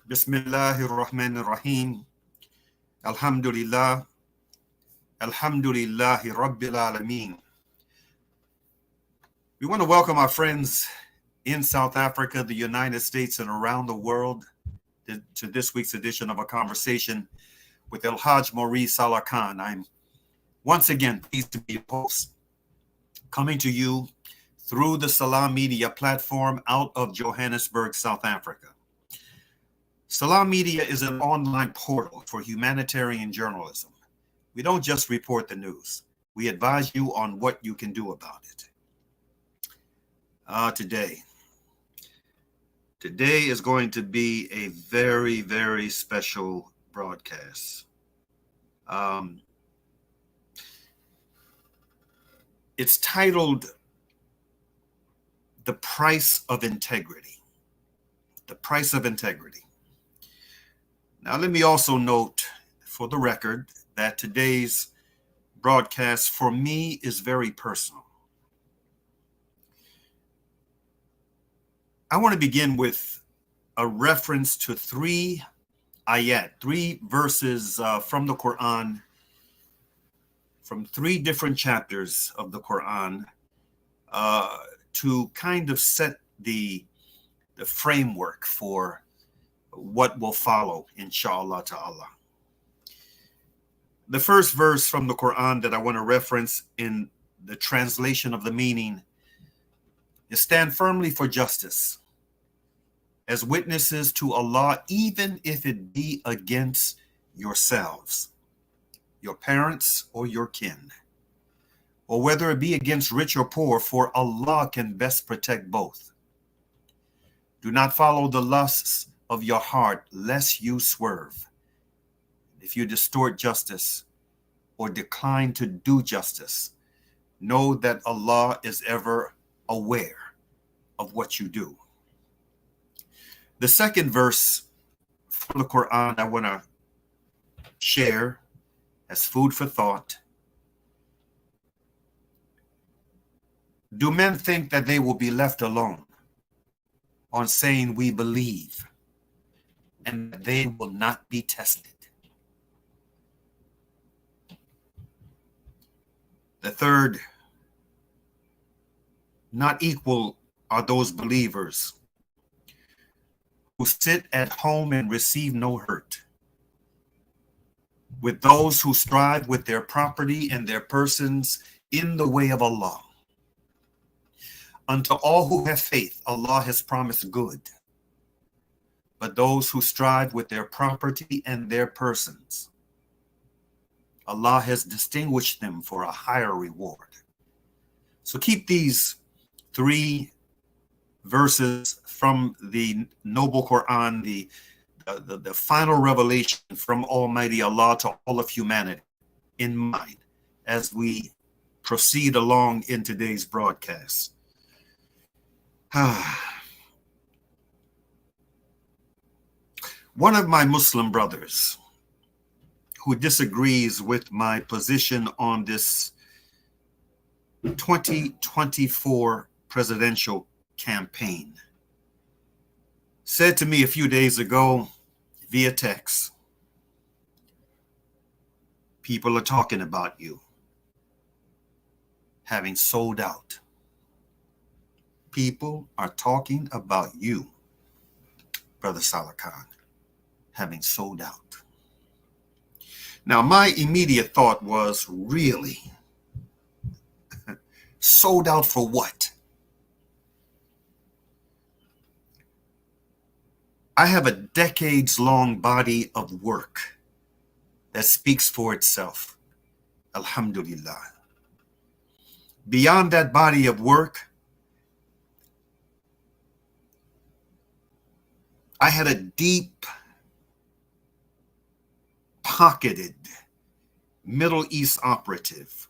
Bismillahir Rahmanir Rahim. Alhamdulillah. Alhamdulillahi Rabbil Alameen. We want to welcome our friends in South Africa, the United States, and around the world to this week's edition of A Conversation with El-Hajj Mauri Saalakhan. I'm once again pleased to be your host, coming to you through the Salam Media platform out of Johannesburg, South Africa. Salam Media is an online portal for humanitarian journalism. We don't just report the news. We advise you on what you can do about it. Today is going to be a very, very special broadcast. It's titled The Price of Integrity. The Price of Integrity. Now, let me also note for the record that today's broadcast for me is very personal. I want to begin with a reference to three verses from the Quran, from three different chapters of the Quran, to kind of set the framework for what will follow, inshallah ta'ala. The first verse from the Quran that I want to reference in the translation of the meaning is stand firmly for justice as witnesses to Allah, even if it be against yourselves, your parents, or your kin, or whether it be against rich or poor, for Allah can best protect both. Do not follow the lusts of your heart, lest you swerve. If you distort justice or decline to do justice, know that Allah is ever aware of what you do. The second verse from the Quran I want to share as food for thought. Do men think that they will be left alone on saying we believe, and that they will not be tested? The third, not equal are those believers who sit at home and receive no hurt, with those who strive with their property and their persons in the way of Allah. Unto all who have faith, Allah has promised good. But those who strive with their property and their persons, Allah has distinguished them for a higher reward. So keep these three verses from the noble Quran, the final revelation from Almighty Allah to all of humanity, in mind as we proceed along in today's broadcast. One of my Muslim brothers who disagrees with my position on this 2024 presidential campaign said to me a few days ago via text, people are talking about you having sold out. People are talking about you, Brother Saalakhan, having sold out. Now, my immediate thought was, really? Sold out for what? I have a decades-long body of work that speaks for itself. Alhamdulillah. Beyond that body of work, I had a deep-pocketed Middle East operative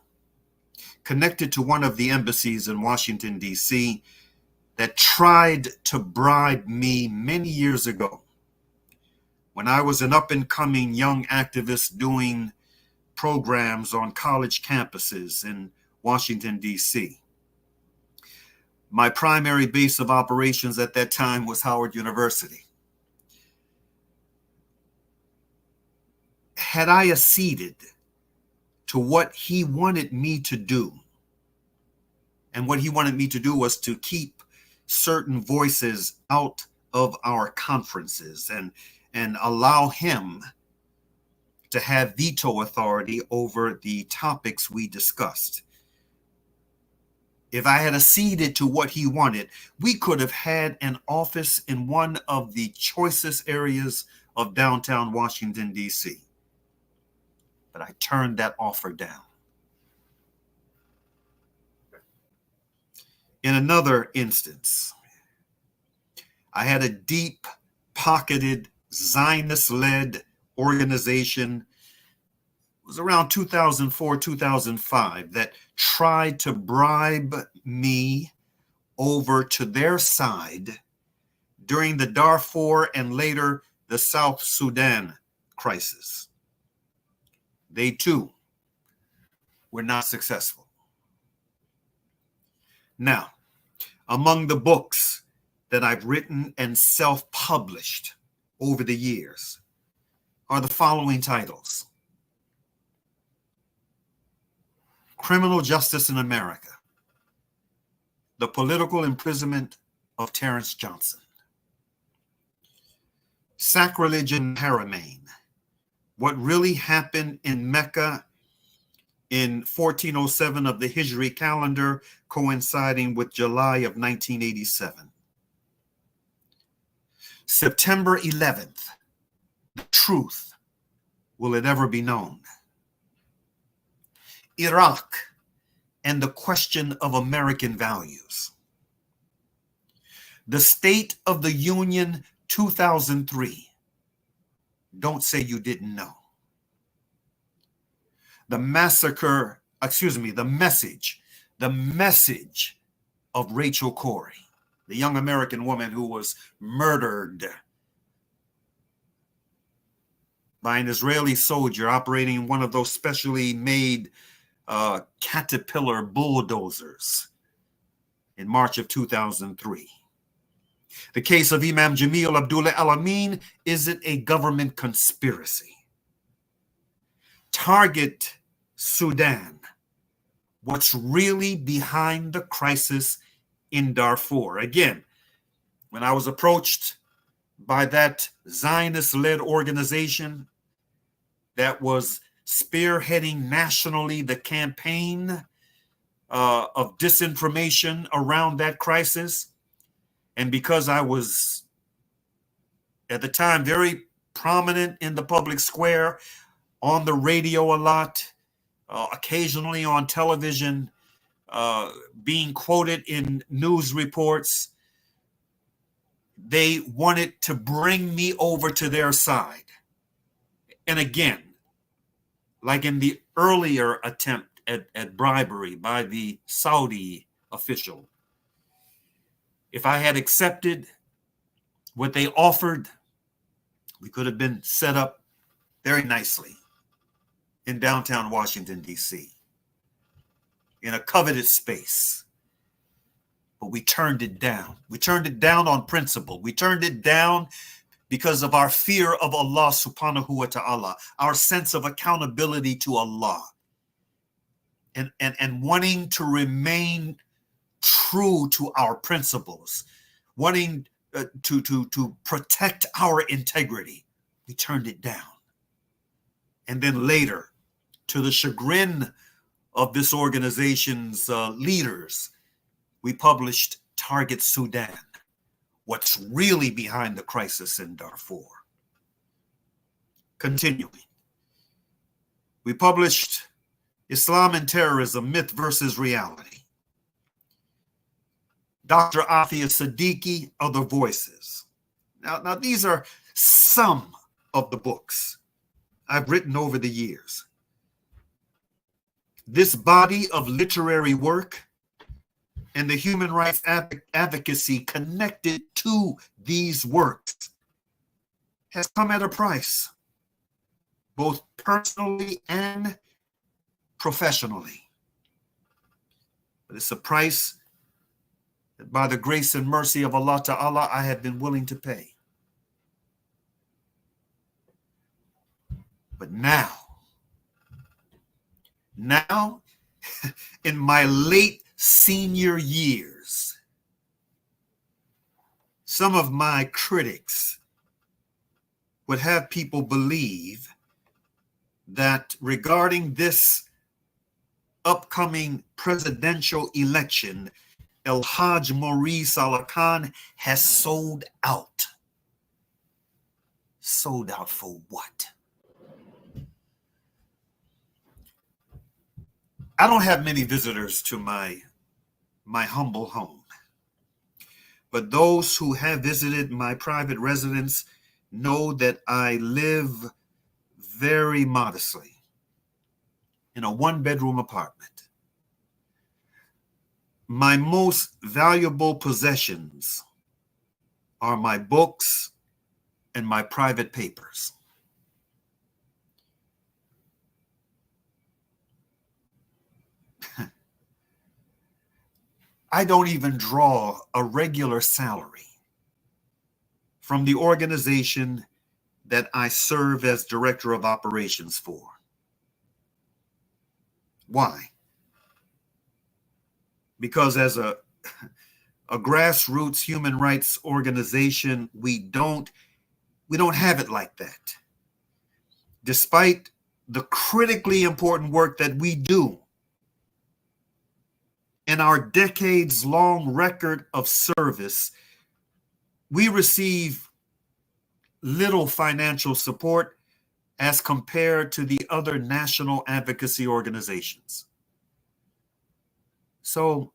connected to one of the embassies in Washington, D.C., that tried to bribe me many years ago when I was an up-and-coming young activist doing programs on college campuses in Washington, D.C. My primary base of operations at that time was Howard University. had I acceded to what he wanted me to do, and what he wanted me to do was to keep certain voices out of our conferences and allow him to have veto authority over the topics we discussed. If I had acceded to what he wanted, we could have had an office in one of the choicest areas of downtown Washington, D.C. But I turned that offer down. In another instance, I had a deep-pocketed, Zionist-led organization. It was around 2004, 2005 that tried to bribe me over to their side during the Darfur and later the South Sudan crisis. They too were not successful. Now, among the books that I've written and self-published over the years are the following titles: Criminal Justice in America, The Political Imprisonment of Terrence Johnson, Sacrilege in Haramain, What Really Happened in Mecca in 1407 of the Hijri calendar, coinciding with July of 1987. September 11th, The Truth, Will It Ever Be Known? Iraq and the Question of American Values. The State of the Union 2003. Don't say you didn't know. The message of Rachel Corrie, the young American woman who was murdered by an Israeli soldier operating one of those specially made Caterpillar bulldozers in March of 2003. The case of Imam Jamil Abdullah Al-Amin, is it a government conspiracy? Target Sudan, what's really behind the crisis in Darfur? Again, when I was approached by that Zionist-led organization that was spearheading nationally the campaign of disinformation around that crisis, and because I was at the time very prominent in the public square, on the radio a lot, occasionally on television, being quoted in news reports, they wanted to bring me over to their side. And again, like in the earlier attempt at bribery by the Saudi official, if I had accepted what they offered, we could have been set up very nicely in downtown Washington, D.C., in a coveted space. But we turned it down. We turned it down on principle. We turned it down because of our fear of Allah subhanahu wa ta'ala, our sense of accountability to Allah, and wanting to remain true to our principles, wanting to protect our integrity. We turned it down. And then later, to the chagrin of this organization's leaders, we published Target Sudan, what's really behind the crisis in Darfur. Continuing, we published Islam and Terrorism, Myth versus Reality. Dr. Afia Siddiqui, Other Voices. Now these are some of the books I've written over the years. This body of literary work and the human rights advocacy connected to these works has come at a price, both personally and professionally. But it's a price that by the grace and mercy of Allah Ta'ala, I have been willing to pay. But now, in my late senior years, some of my critics would have people believe that regarding this upcoming presidential election, El-Hajj Mauri Saalakhan has sold out. Sold out for what? I don't have many visitors to my humble home, but those who have visited my private residence know that I live very modestly in a one-bedroom apartment. My most valuable possessions are my books and my private papers. I don't even draw a regular salary from the organization that I serve as director of operations for. Why? Because as a grassroots human rights organization, we don't have it like that. Despite the critically important work that we do and our decades-long record of service, we receive little financial support as compared to the other national advocacy organizations. So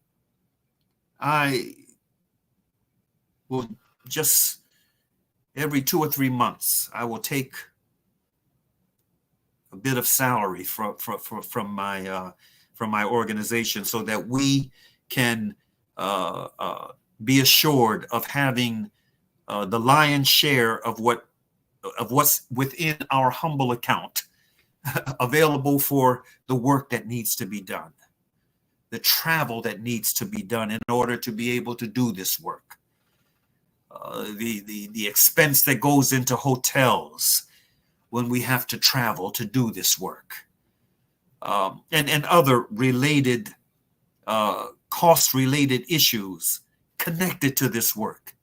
I will just every 2 or 3 months, I will take a bit of salary from my organization so that we can be assured of having the lion's share of what's within our humble account available for the work that needs to be done, the travel that needs to be done in order to be able to do this work, the expense that goes into hotels when we have to travel to do this work, and other related cost-related issues connected to this work.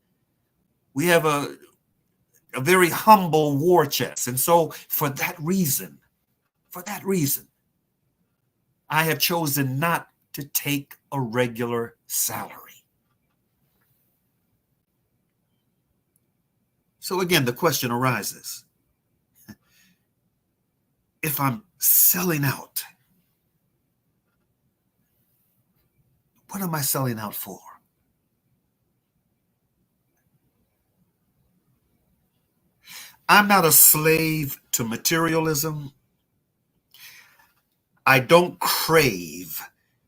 We have a very humble war chest. And so for that reason, I have chosen not to take a regular salary. So again, the question arises, if I'm selling out, what am I selling out for? I'm not a slave to materialism. I don't crave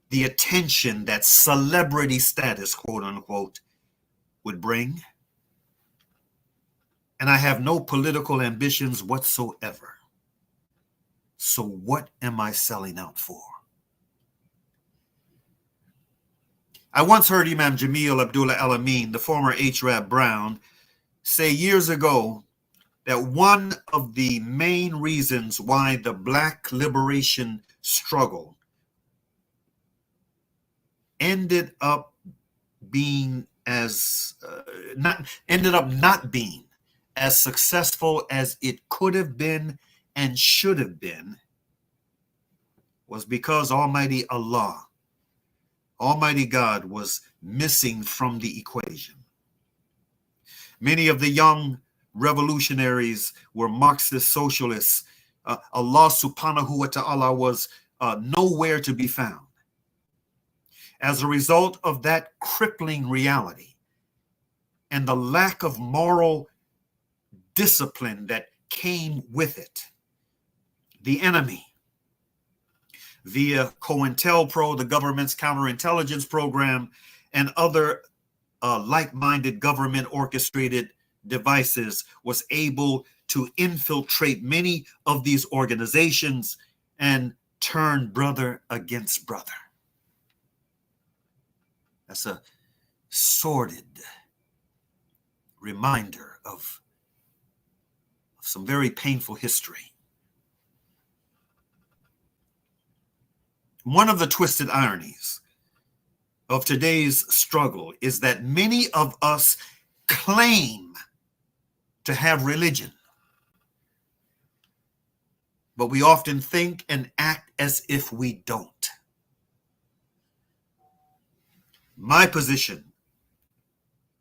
the attention that celebrity status, quote unquote, would bring. And I have no political ambitions whatsoever. So what am I selling out for? I once heard Imam Jamil Abdullah Al-Amin, the former H. Rab Brown, say years ago that one of the main reasons why the Black liberation struggle ended up not being as successful as it could have been and should have been was because Almighty Allah, Almighty God, was missing from the equation. Many of the young revolutionaries were Marxist socialists. Allah subhanahu wa ta'ala was nowhere to be found. As a result of that crippling reality and the lack of moral discipline that came with it, the enemy, via COINTELPRO, the government's counterintelligence program, and other like-minded government orchestrated devices, was able to infiltrate many of these organizations and turn brother against brother. That's a sordid reminder of some very painful history. One of the twisted ironies of today's struggle is that many of us claim to have religion, but we often think and act as if we don't. My position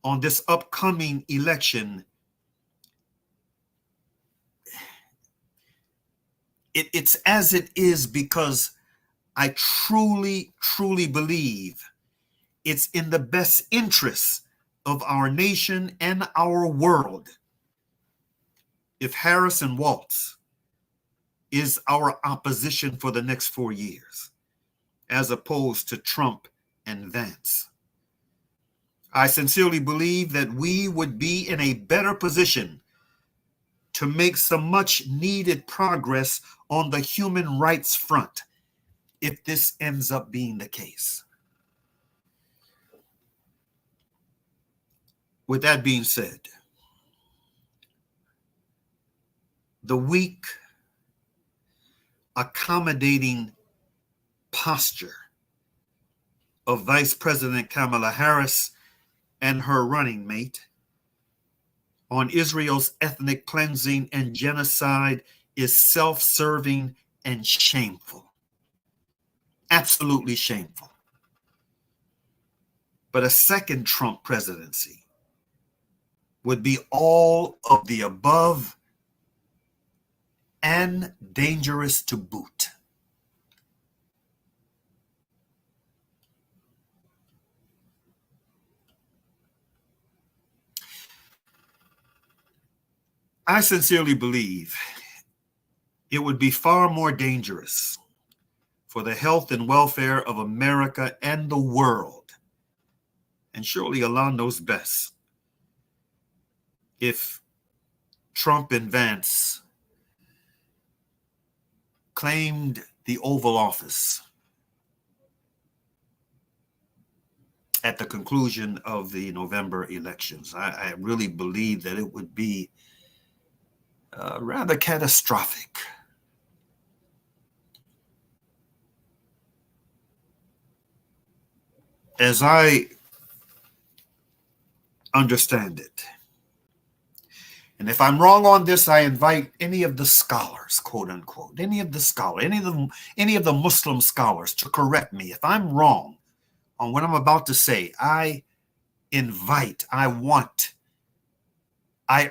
on this upcoming election, it's as it is because I truly, truly believe it's in the best interests of our nation and our world if Harris and Walz is our opposition for the next 4 years, as opposed to Trump and Vance. I sincerely believe that we would be in a better position to make some much needed progress on the human rights front if this ends up being the case. With that being said, the weak, accommodating posture of Vice President Kamala Harris and her running mate on Israel's ethnic cleansing and genocide is self-serving and shameful. Absolutely shameful. But a second Trump presidency would be all of the above and dangerous to boot. I sincerely believe it would be far more dangerous for the health and welfare of America and the world, and surely Allah knows best, if Trump and Vance claimed the Oval Office at the conclusion of the November elections. I really believe that it would be rather catastrophic. As I understand it, and if I'm wrong on this, I invite any of the scholars, quote unquote, any of the Muslim scholars to correct me. If I'm wrong on what I'm about to say, I invite, I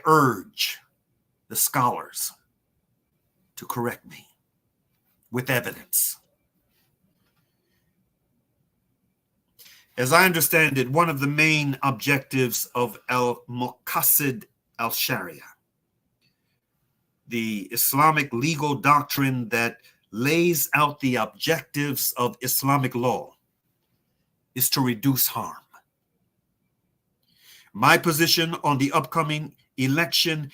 urge the scholars to correct me with evidence. As I understand it, one of the main objectives of al-Muqasid al-Sharia, the Islamic legal doctrine that lays out the objectives of Islamic law, is to reduce harm. My position on the upcoming election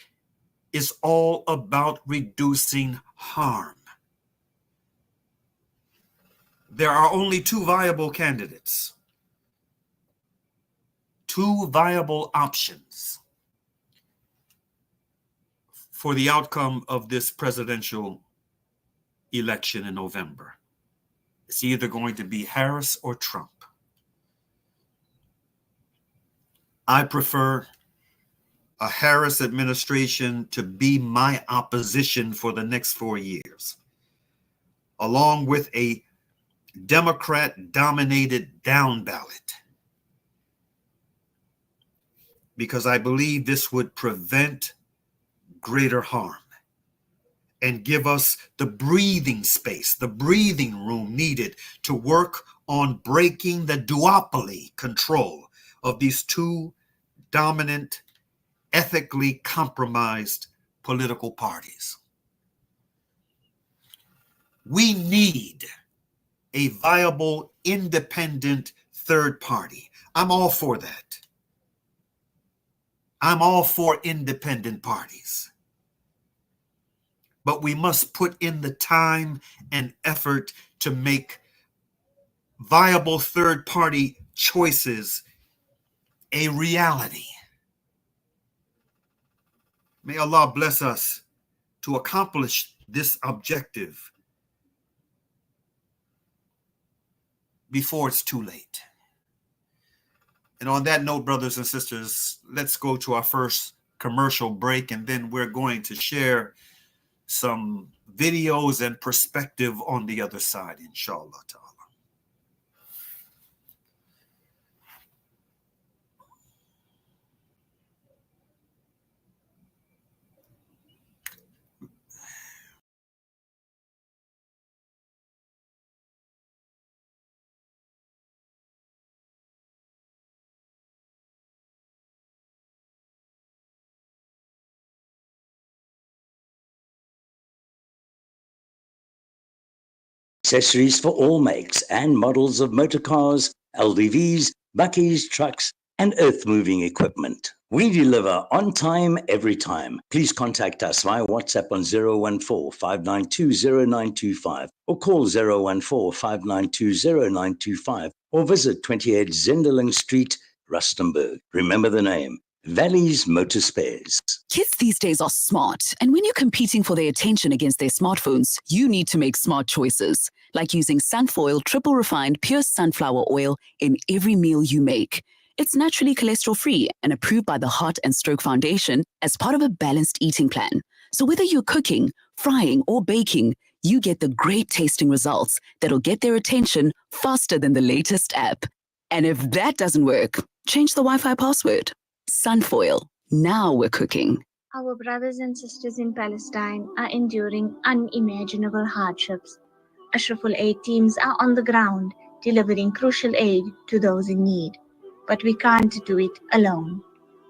is all about reducing harm. There are only two viable candidates, two viable options for the outcome of this presidential election in November. It's either going to be Harris or Trump. I prefer a Harris administration to be my opposition for the next 4 years, along with a Democrat-dominated down ballot, because I believe this would prevent greater harm and give us the breathing space, the breathing room needed to work on breaking the duopoly control of these two dominant, ethically compromised political parties. We need a viable, independent third party. I'm all for that. I'm all for independent parties. But we must put in the time and effort to make viable third party choices a reality. May Allah bless us to accomplish this objective before it's too late. And on that note, brothers and sisters, let's go to our first commercial break, and then we're going to share some videos and perspective on the other side, inshallah ta'ala. Accessories for all makes and models of motor cars, LDVs, bakkies, trucks, and earth-moving equipment. We deliver on time, every time. Please contact us via WhatsApp on 014-592-0925 or call 014-592-0925 or visit 28 Zenderling Street, Rustenburg. Remember the name, Valley's Motor Spares. Kids these days are smart, and when you're competing for their attention against their smartphones, you need to make smart choices, like using Sunfoil triple refined pure sunflower oil in every meal you make. It's naturally cholesterol-free and approved by the Heart and Stroke Foundation as part of a balanced eating plan. So whether you're cooking, frying, or baking, you get the great tasting results that'll get their attention faster than the latest app. And if that doesn't work, change the Wi-Fi password. Sunfoil. Now we're cooking. Our brothers and sisters in Palestine are enduring unimaginable hardships. Ashraful Aid teams are on the ground, delivering crucial aid to those in need. But we can't do it alone.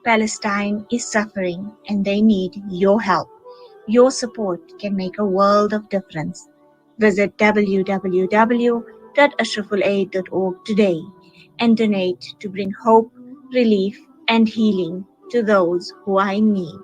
Palestine is suffering, and they need your help. Your support can make a world of difference. Visit www.ashrafulaid.org today and donate to bring hope, relief, and healing to those who are in need.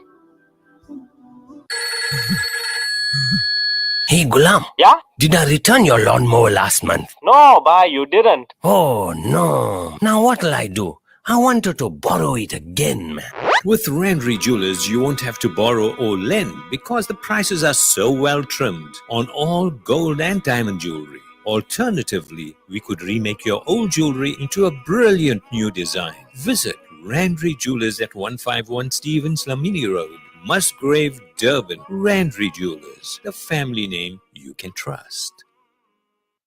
Hey Gulam. Yeah? Did I return your lawnmower last month? No, bhai, you didn't. Oh no. Now what'll I do? I wanted to borrow it again, man. With Randry Jewelers, you won't have to borrow or lend because the prices are so well trimmed on all gold and diamond jewelry. Alternatively, we could remake your old jewelry into a brilliant new design. Visit Randry Jewelers at 151 Stevens Lamini Road, Musgrave, Durban. Randry Jewelers, the family name you can trust.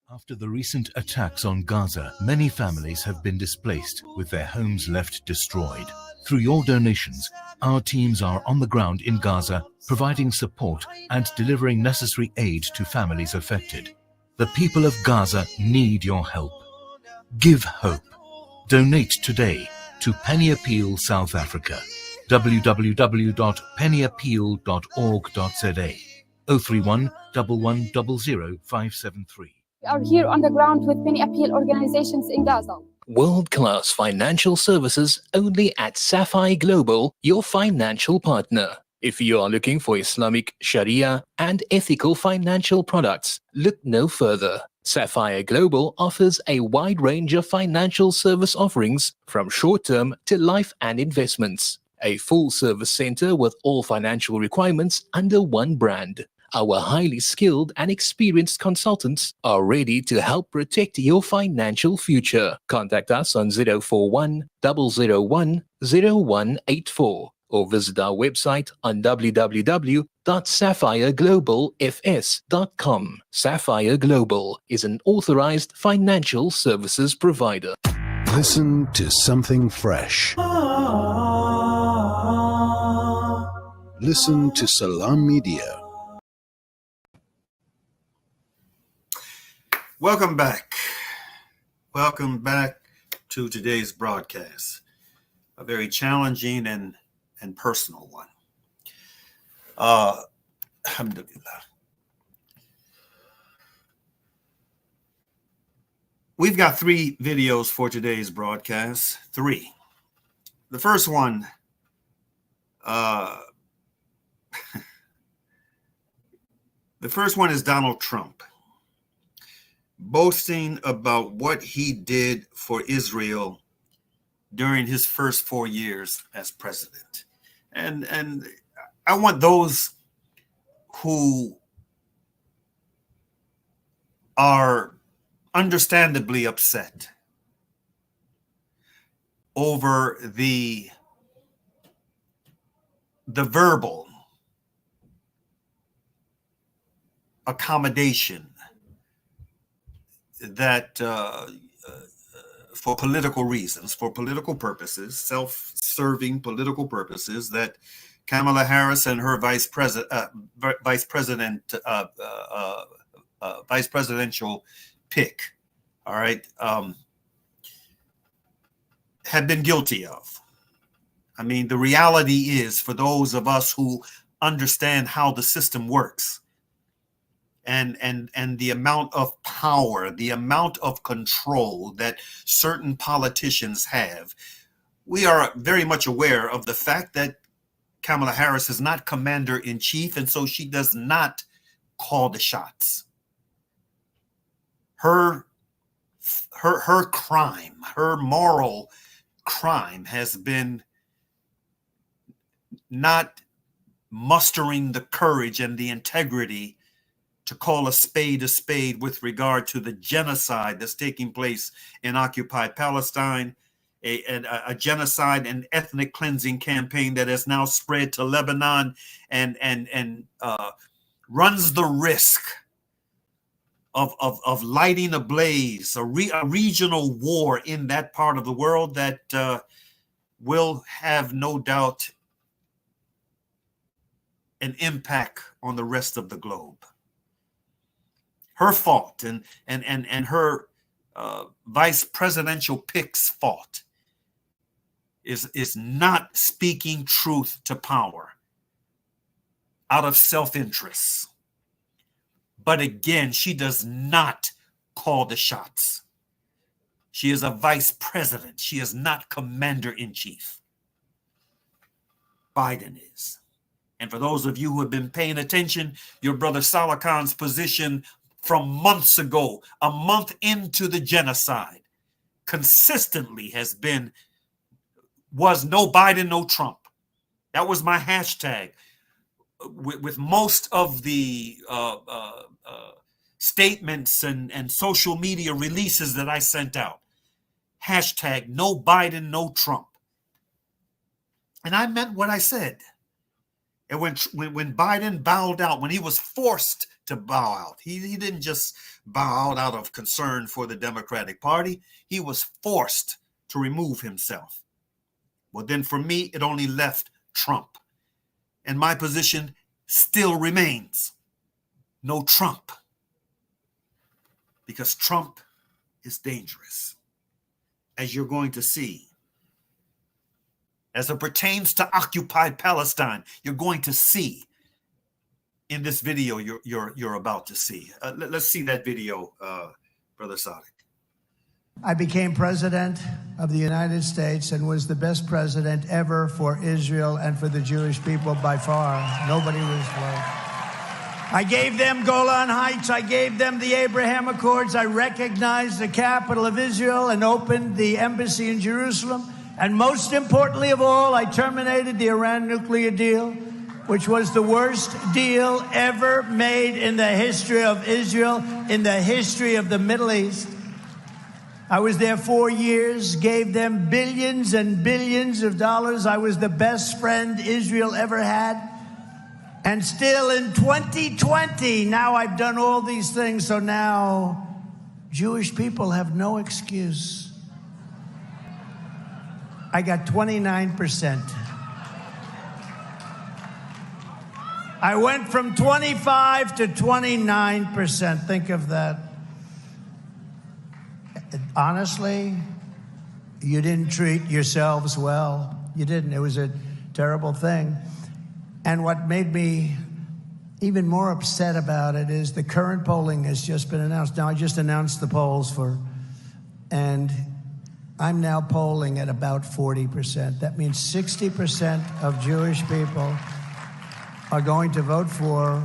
After the recent attacks on Gaza, many families have been displaced with their homes left destroyed. Through your donations, our teams are on the ground in Gaza, providing support and delivering necessary aid to families affected. The people of Gaza need your help. Give hope. Donate today to Penny Appeal South Africa. www.pennyappeal.org.za 031 1100 573. We are here on the ground with Penny Appeal organizations in Gaza. World-class financial services only at Sapphire Global, your financial partner. If you are looking for Islamic, Sharia, and ethical financial products, look no further. Sapphire Global offers a wide range of financial service offerings from short-term to life and investments. A full-service center with all financial requirements under one brand. Our highly skilled and experienced consultants are ready to help protect your financial future. Contact us on 041 001 0184 or visit our website on www.sapphireglobalfs.com. Sapphire Global is an authorized financial services provider. Listen to something fresh. Listen to Salam Media. Welcome back. Welcome back to today's broadcast. A very challenging and personal one. Alhamdulillah. We've got 3 videos for today's broadcast. 3. The first one, is Donald Trump boasting about what he did for Israel during his first 4 years as president. And I want those who are understandably upset over the verbal accommodation that for political reasons, for political purposes, self-serving political purposes, that Kamala Harris and her vice presidential pick, all right, have been guilty of. I mean, the reality is, for those of us who understand how the system works, and the amount of power, the amount of control that certain politicians have, we are very much aware of the fact that Kamala Harris is not commander-in-chief, and so she does not call the shots. Her crime, her moral crime, has been not mustering the courage and the integrity to call a spade with regard to the genocide that's taking place in occupied Palestine, a genocide and ethnic cleansing campaign that has now spread to Lebanon and runs the risk of lighting a blaze, a regional war in that part of the world that will have no doubt an impact on the rest of the globe. Her fault and her vice presidential pick's fault is not speaking truth to power out of self-interest. But again, she does not call the shots. She is a vice president. She is not commander-in-chief. Biden is. And for those of you who have been paying attention, your brother Saalakhan's position from months ago, a month into the genocide, consistently was no Biden, no Trump. That was my hashtag. With most of the statements and social media releases that I sent out, hashtag no Biden, no Trump. And I meant what I said. And when Biden bowed out, when he was forced to bow out, he didn't just bow out of concern for the Democratic Party. He was forced to remove himself. Well, then for me, it only left Trump. And my position still remains no Trump. Because Trump is dangerous, as you're going to see. As it pertains to occupied Palestine, you're going to see in this video you're about to see. Let's see that video, Brother Sadiq. I became president of the United States and was the best president ever for Israel and for the Jewish people by far. Nobody was like. I gave them Golan Heights. I gave them the Abraham Accords. I recognized the capital of Israel and opened the embassy in Jerusalem. And most importantly of all, I terminated the Iran nuclear deal, which was the worst deal ever made in the history of Israel, in the history of the Middle East. I was there 4 years, gave them billions and billions of dollars. I was the best friend Israel ever had. And still in 2020, now I've done all these things, so now Jewish people have no excuse. I got 29%. I went from 25 to 29%. Think of that. Honestly, you didn't treat yourselves well. You didn't. It was a terrible thing. And what made me even more upset about it is the current polling has just been announced. Now, I just announced the polls and I'm now polling at about 40%. That means 60% of Jewish people are going to vote for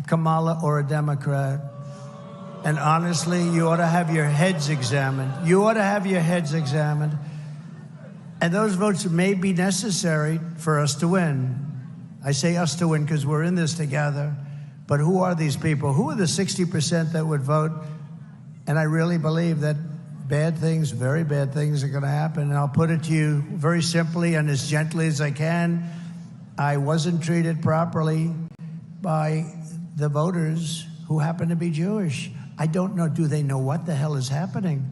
Kamala or a Democrat. And honestly, you ought to have your heads examined. You ought to have your heads examined. And those votes may be necessary for us to win. I say us to win because we're in this together. But who are these people? Who are the 60% that would vote And I really believe that bad things, very bad things are going to happen. And I'll put it to you very simply and as gently as I can. I wasn't treated properly by the voters who happen to be Jewish. I don't know, do they know what the hell is happening?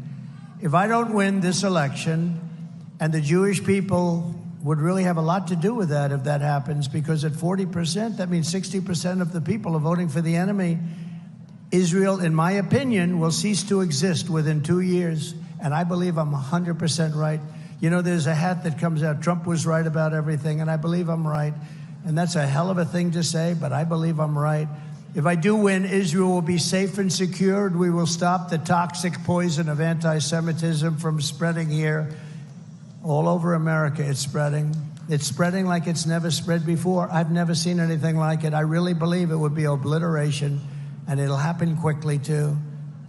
If I don't win this election, and the Jewish people would really have a lot to do with that if that happens, because at 40%, that means 60% of the people are voting for the enemy. Israel, in my opinion, will cease to exist within 2 years. And I believe I'm 100% right. You know, there's a hat that comes out, Trump was right about everything, and I believe I'm right. And that's a hell of a thing to say, but I believe I'm right. If I do win, Israel will be safe and secured. We will stop the toxic poison of anti-Semitism from spreading here. All over America, it's spreading. It's spreading like it's never spread before. I've never seen anything like it. I really believe it would be obliteration, and it'll happen quickly, too.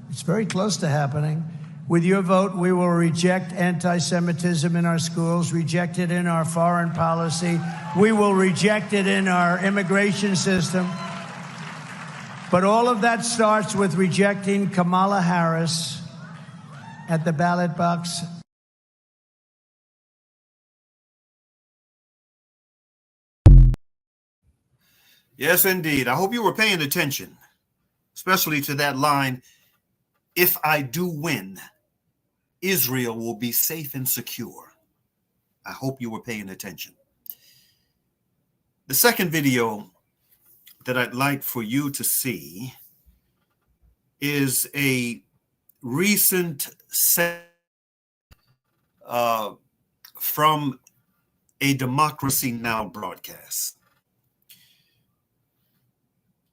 It's very close to happening. With your vote, we will reject anti-Semitism in our schools, reject it in our foreign policy. We will reject it in our immigration system. But all of that starts with rejecting Kamala Harris at the ballot box. Yes, indeed. I hope you were paying attention, especially to that line, if I do win, Israel will be safe and secure. I hope you were paying attention. The second video that I'd like for you to see is a recent set from a Democracy Now! Broadcast.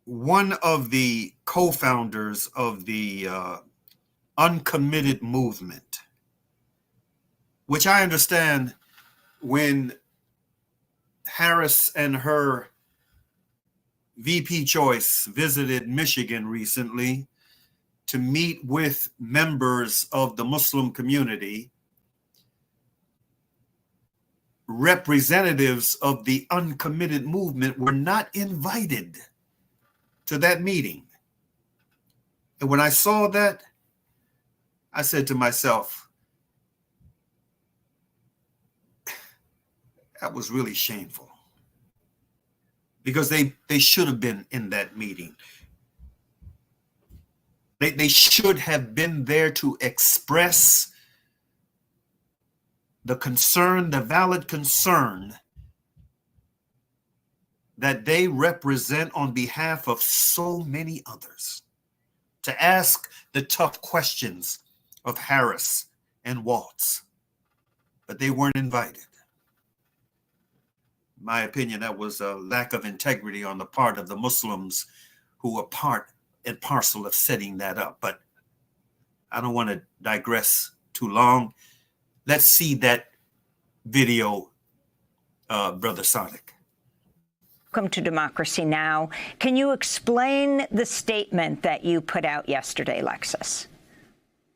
One of the co-founders of the uncommitted movement, which I understand when Harris and her VP choice visited Michigan recently to meet with members of the Muslim community, representatives of the uncommitted movement were not invited to that meeting. And when I saw that, I said to myself, that was really shameful, because they should have been in that meeting. They should have been there to express the concern, the valid concern that they represent on behalf of so many others, to ask the tough questions of Harris and Waltz, but they weren't invited. In my opinion, that was a lack of integrity on the part of the Muslims who were part and parcel of setting that up. But I don't want to digress too long. Let's see that video, Brother Sadiq. Welcome to Democracy Now! Can you explain the statement that you put out yesterday, Lexis?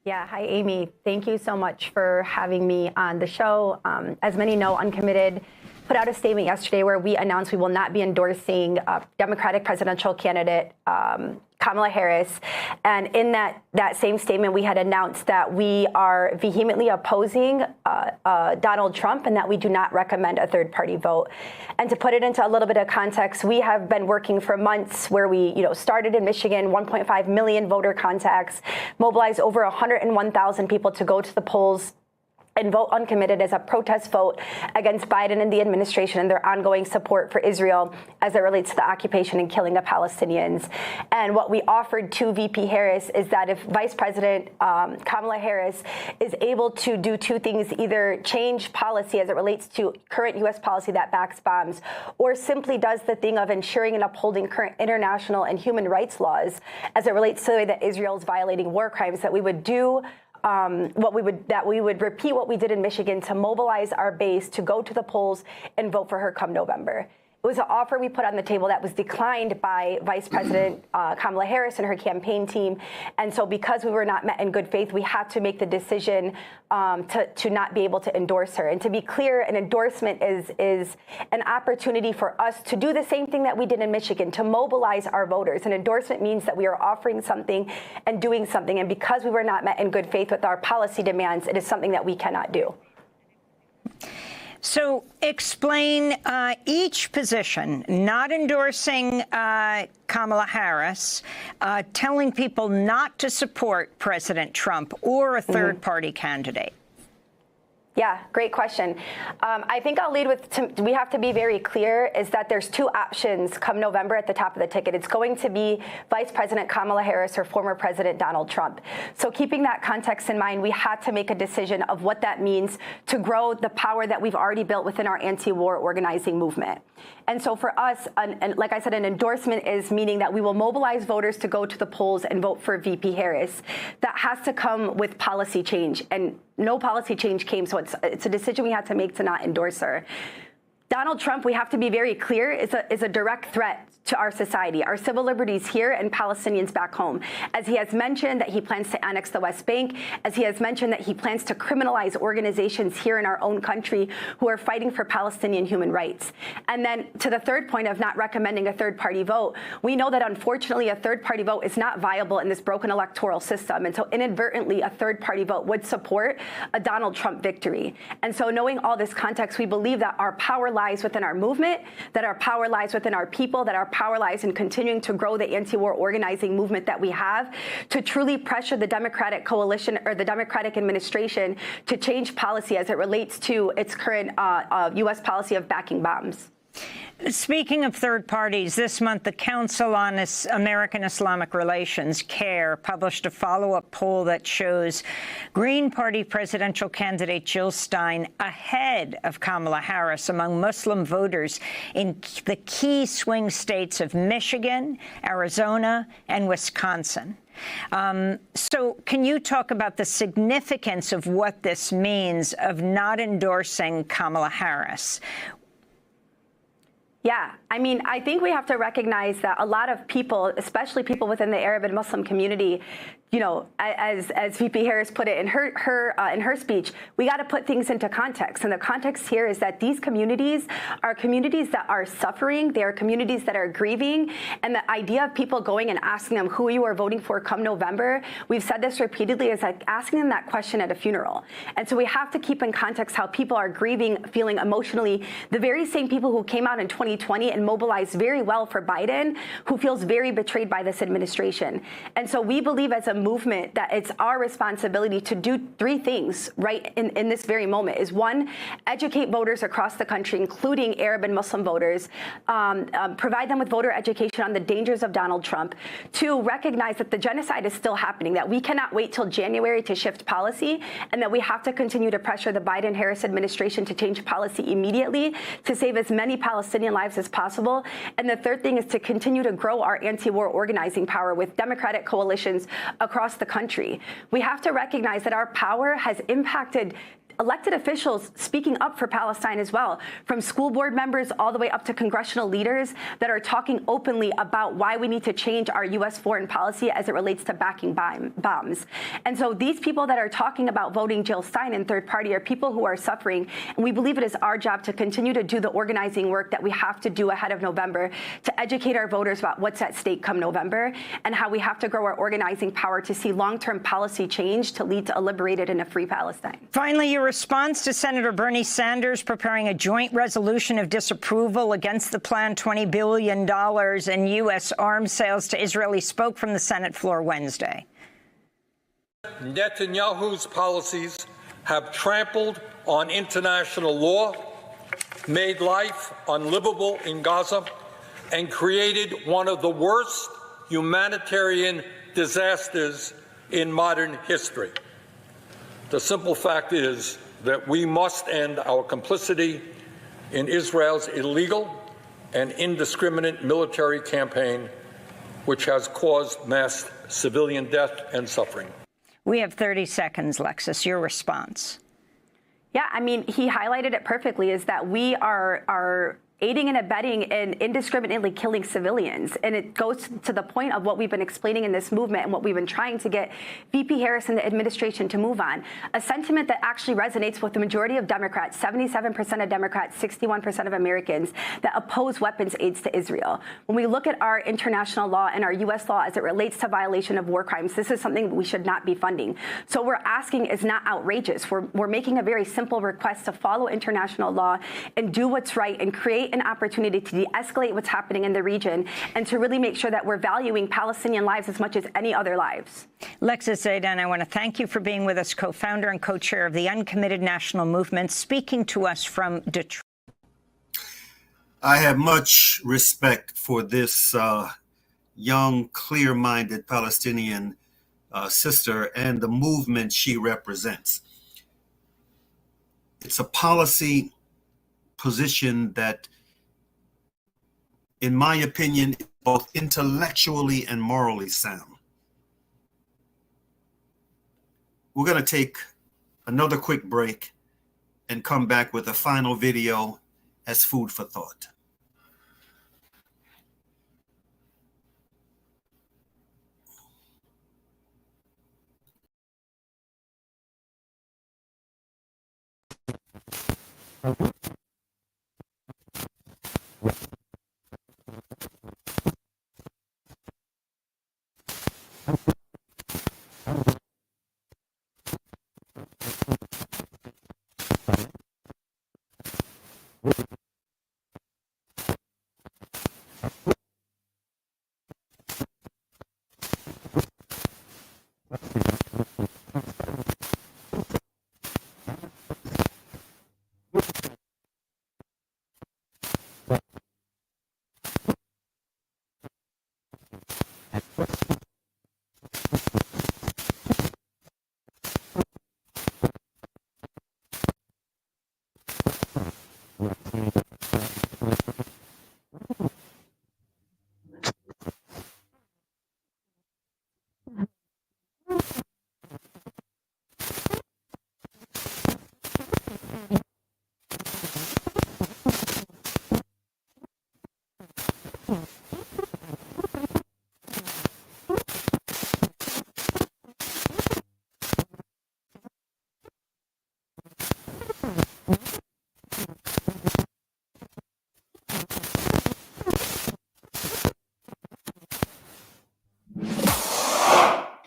Yeah, hi, Amy. Thank you so much for having me on the show. As many know, Uncommitted put out a statement yesterday where we announced we will not be endorsing Democratic presidential candidate Kamala Harris. And in that same statement, we had announced that we are vehemently opposing Donald Trump and that we do not recommend a third-party vote. And to put it into a little bit of context, we have been working for months where we started in Michigan, 1.5 million voter contacts, mobilized over 101,000 people to go to the polls and vote uncommitted as a protest vote against Biden and the administration and their ongoing support for Israel as it relates to the occupation and killing of Palestinians. And what we offered to VP Harris is that if Vice President Kamala Harris is able to do two things, either change policy as it relates to current U.S. policy that backs bombs, or simply does the thing of ensuring and upholding current international and human rights laws as it relates to the way that Israel is violating war crimes, that we would do we would repeat what we did in Michigan to mobilize our base to go to the polls and vote for her come November. It was an offer we put on the table that was declined by Vice President Kamala Harris and her campaign team. And so because we were not met in good faith, we had to make the decision to not be able to endorse her. And to be clear, an endorsement is an opportunity for us to do the same thing that we did in Michigan, to mobilize our voters. An endorsement means that we are offering something and doing something. And because we were not met in good faith with our policy demands, it is something that we cannot do. So explain each position, not endorsing Kamala Harris, telling people not to support President Trump or a third-party candidate. Yeah, great question. I think I'll lead with, we have to be very clear, is that there's two options come November at the top of the ticket. It's going to be Vice President Kamala Harris or former President Donald Trump. So keeping that context in mind, we had to make a decision of what that means to grow the power that we've already built within our anti-war organizing movement. And so for us, and like I said, an endorsement is meaning that we will mobilize voters to go to the polls and vote for VP Harris. That has to come with policy change, and no policy change came, so it's a decision we had to make to not endorse her. Donald Trump, we have to be very clear, is a direct threat to our society, our civil liberties here and Palestinians back home. As he has mentioned that he plans to annex the West Bank, as he has mentioned that he plans to criminalize organizations here in our own country who are fighting for Palestinian human rights. And then to the third point of not recommending a third-party vote, we know that unfortunately a third-party vote is not viable in this broken electoral system. And so inadvertently a third-party vote would support a Donald Trump victory. And so knowing all this context, we believe that our power lies within our movement, that our power lies within our people, that our power lies in continuing to grow the anti-war organizing movement that we have to truly pressure the Democratic coalition or the Democratic administration to change policy as it relates to its current U.S. policy of backing bombs. Speaking of third parties, this month the Council on American Islamic Relations, CAIR, published a follow-up poll that shows Green Party presidential candidate Jill Stein ahead of Kamala Harris among Muslim voters in the key swing states of Michigan, Arizona, and Wisconsin. So can you talk about the significance of what this means of not endorsing Kamala Harris? Yeah, I mean, I think we have to recognize that a lot of people, especially people within the Arab and Muslim community, you know, as VP Harris put it in her speech, we got to put things into context. And the context here is that these communities are communities that are suffering. They are communities that are grieving. And the idea of people going and asking them who you are voting for come November, we've said this repeatedly, is like asking them that question at a funeral. And so we have to keep in context how people are grieving, feeling emotionally. The very same people who came out in 2020 and mobilized very well for Biden, who feels very betrayed by this administration. And so we believe as a movement that it's our responsibility to do three things right in this very moment. Is one, educate voters across the country, including Arab and Muslim voters, provide them with voter education on the dangers of Donald Trump. Two, recognize that the genocide is still happening, that we cannot wait till January to shift policy, and that we have to continue to pressure the Biden-Harris administration to change policy immediately to save as many Palestinian lives as possible. And the third thing is to continue to grow our anti-war organizing power with Democratic coalitions across the country. We have to recognize that our power has impacted elected officials speaking up for Palestine as well, from school board members all the way up to congressional leaders that are talking openly about why we need to change our U.S. foreign policy as it relates to backing bombs. And so these people that are talking about voting Jill Stein in third party are people who are suffering. And we believe it is our job to continue to do the organizing work that we have to do ahead of November to educate our voters about what's at stake come November and how we have to grow our organizing power to see long-term policy change to lead to a liberated and a free Palestine. Finally, your response to Senator Bernie Sanders preparing a joint resolution of disapproval against the planned $20 billion in U.S. arms sales to Israel. He spoke from the Senate floor Wednesday. Netanyahu's policies have trampled on international law, made life unlivable in Gaza, and created one of the worst humanitarian disasters in modern history. The simple fact is that we must end our complicity in Israel's illegal and indiscriminate military campaign, which has caused mass civilian death and suffering. We have 30 seconds, Lexis. Your response. Yeah, I mean, he highlighted it perfectly, is that we are aiding and abetting and indiscriminately killing civilians. And it goes to the point of what we've been explaining in this movement and what we've been trying to get VP Harris and the administration to move on. A sentiment that actually resonates with the majority of Democrats, 77% of Democrats, 61% of Americans, that oppose weapons aids to Israel. When we look at our international law and our U.S. law as it relates to violation of war crimes, this is something we should not be funding. So what we're asking is not outrageous. We're making a very simple request to follow international law and do what's right and create an opportunity to de-escalate what's happening in the region and to really make sure that we're valuing Palestinian lives as much as any other lives. Alexis Zaidan, I want to thank you for being with us, co-founder and co-chair of the Uncommitted National Movement, speaking to us from Detroit. I have much respect for this young, clear-minded Palestinian sister and the movement she represents. It's a policy position that, in my opinion, is both intellectually and morally sound. We're going to take another quick break and come back with a final video as food for thought.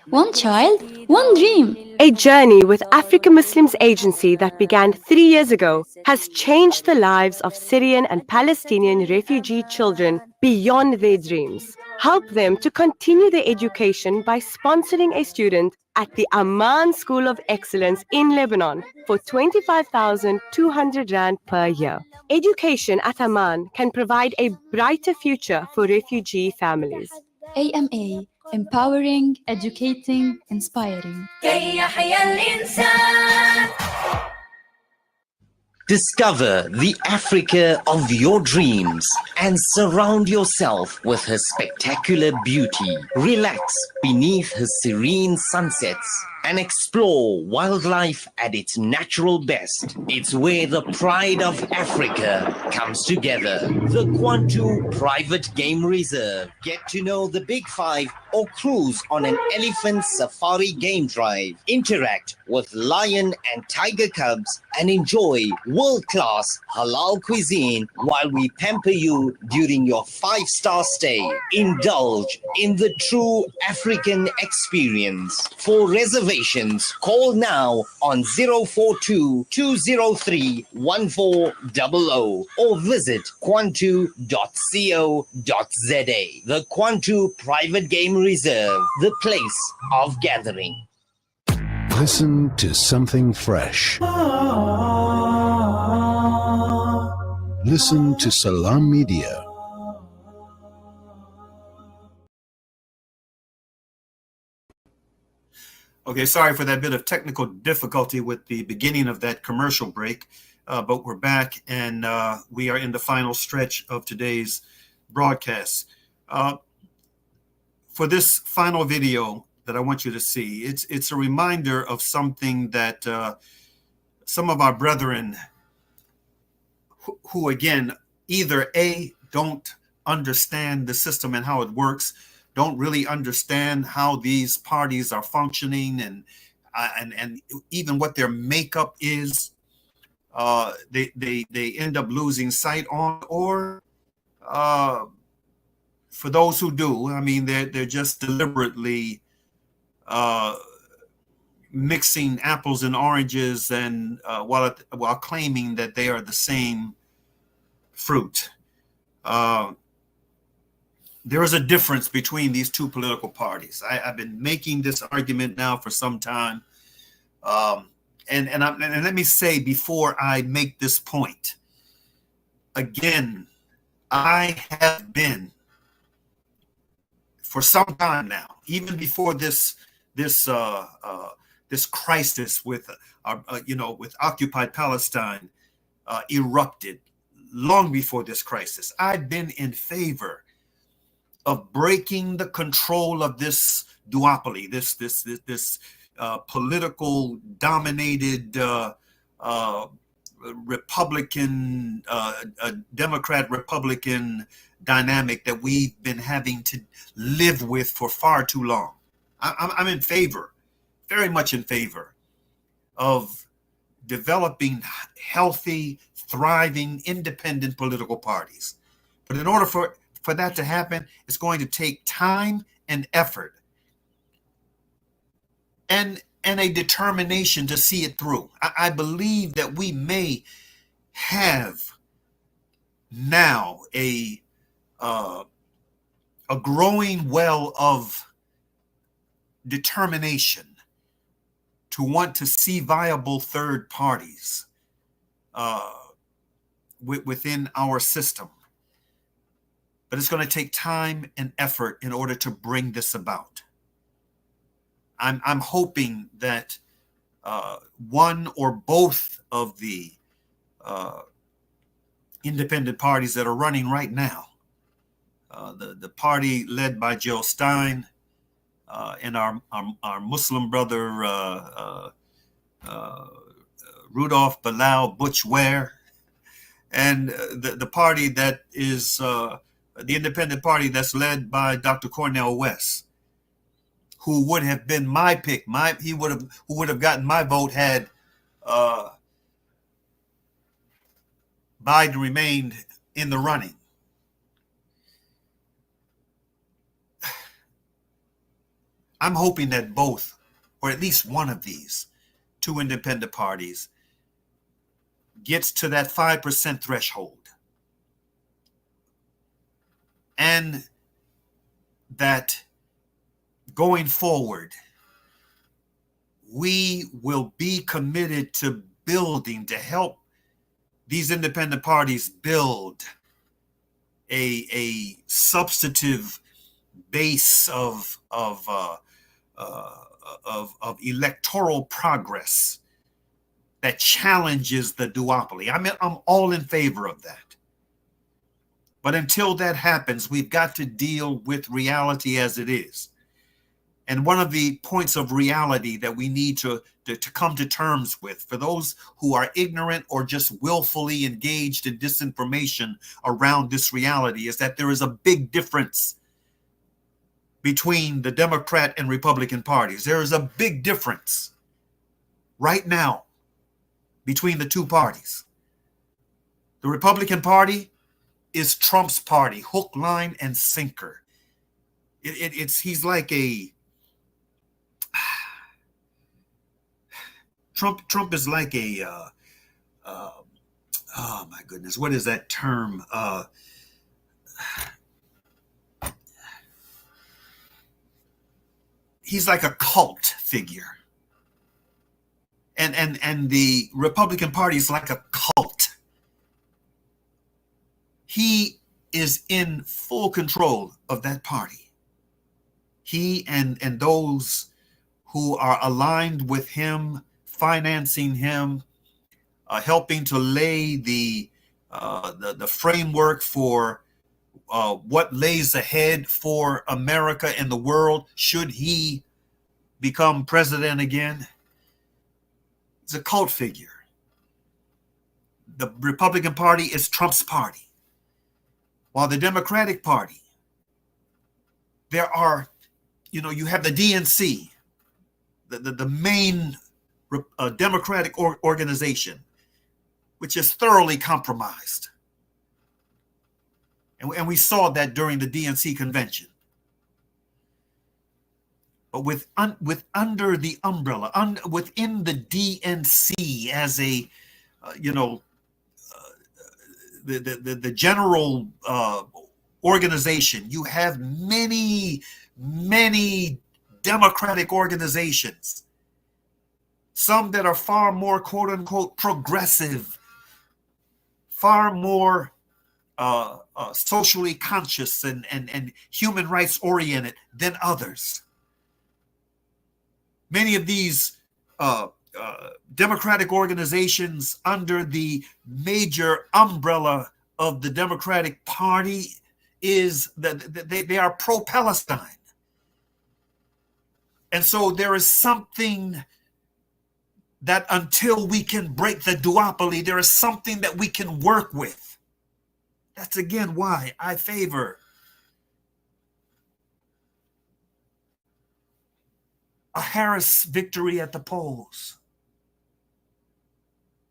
One child, one dream. A journey with African Muslims Agency that began 3 years ago has changed the lives of Syrian and Palestinian refugee children beyond their dreams. Help them to continue their education by sponsoring a student at the Amman School of Excellence in Lebanon for 25,200 Rand per year. Education at Amman can provide a brighter future for refugee families. AMA, empowering, educating, inspiring. Discover the Africa of your dreams and surround yourself with her spectacular beauty. Relax beneath her serene sunsets and explore wildlife at its natural best. It's where the pride of Africa comes together. The Kwantu Private Game Reserve. Get to know the Big Five or cruise on an elephant safari game drive. Interact with lion and tiger cubs and enjoy world-class halal cuisine while we pamper you during your 5-star stay. Indulge in the true African experience. For reservations, call now on 042-203-1400 or visit kwantu.co.za. The Kwantu Private Game Reserve, the place of gathering. Listen to something fresh. Listen to Salam Media. Okay, sorry for that bit of technical difficulty with the beginning of that commercial break, but we're back and we are in the final stretch of today's broadcast. For this final video that I want you to see, it's a reminder of something that some of our brethren who again either A, don't understand the system and how it works, don't really understand how these parties are functioning and even what their makeup is. They end up losing sight on, or for those who do, I mean, they're just deliberately mixing apples and oranges, and while claiming that they are the same fruit. There is a difference between these two political parties. I've been making this argument now for some time. And let me say before I make this point, again, I have been for some time now, even before this crisis with with occupied Palestine erupted, long before this crisis, I've been in favor of breaking the control of this duopoly, this political dominated Republican, Democrat Republican dynamic that we've been having to live with for far too long. I'm in favor, very much in favor, of developing healthy, thriving, independent political parties. But in order for that to happen, it's going to take time and effort and a determination to see it through. I believe that we may have now a growing well of determination to want to see viable third parties within our system. But it's going to take time and effort in order to bring this about. I'm hoping that one or both of the independent parties that are running right now, the party led by Jill Stein and our Muslim brother Rudolph Bilal Butch Ware, and the party that is the independent party that's led by Dr. Cornel West, who would have been my pick. Who would have gotten my vote had Biden remained in the running. I'm hoping that both, or at least one of these two independent parties, gets to that 5% threshold. And that going forward, we will be committed to building, to help these independent parties build a substantive base of electoral progress that challenges the duopoly. I'm all in favor of that. But until that happens, we've got to deal with reality as it is. And one of the points of reality that we need to come to terms with, for those who are ignorant or just willfully engaged in disinformation around this reality, is that there is a big difference between the Democrat and Republican parties. There is a big difference right now between the two parties. The Republican Party is Trump's party, hook, line, and sinker. He's like a Trump is like a oh my goodness, what is that term? He's like a cult figure, and the Republican Party is like a cult. He is in full control of that party. He and those who are aligned with him, financing him, helping to lay the framework for what lays ahead for America and the world should he become president again. He's a cult figure. The Republican Party is Trump's party. While the Democratic Party, there are, you have the DNC, the main Democratic organization, which is thoroughly compromised. And we saw that during the DNC convention. But under the umbrella, within the DNC as a, the general organization, you have many Democratic organizations, some that are far more quote unquote progressive, far more socially conscious and human rights oriented than others. Many of these Democratic organizations under the major umbrella of the Democratic Party is that they are pro-Palestine. And so there is something that until we can break the duopoly, there is something that we can work with. That's again why I favor a Harris victory at the polls.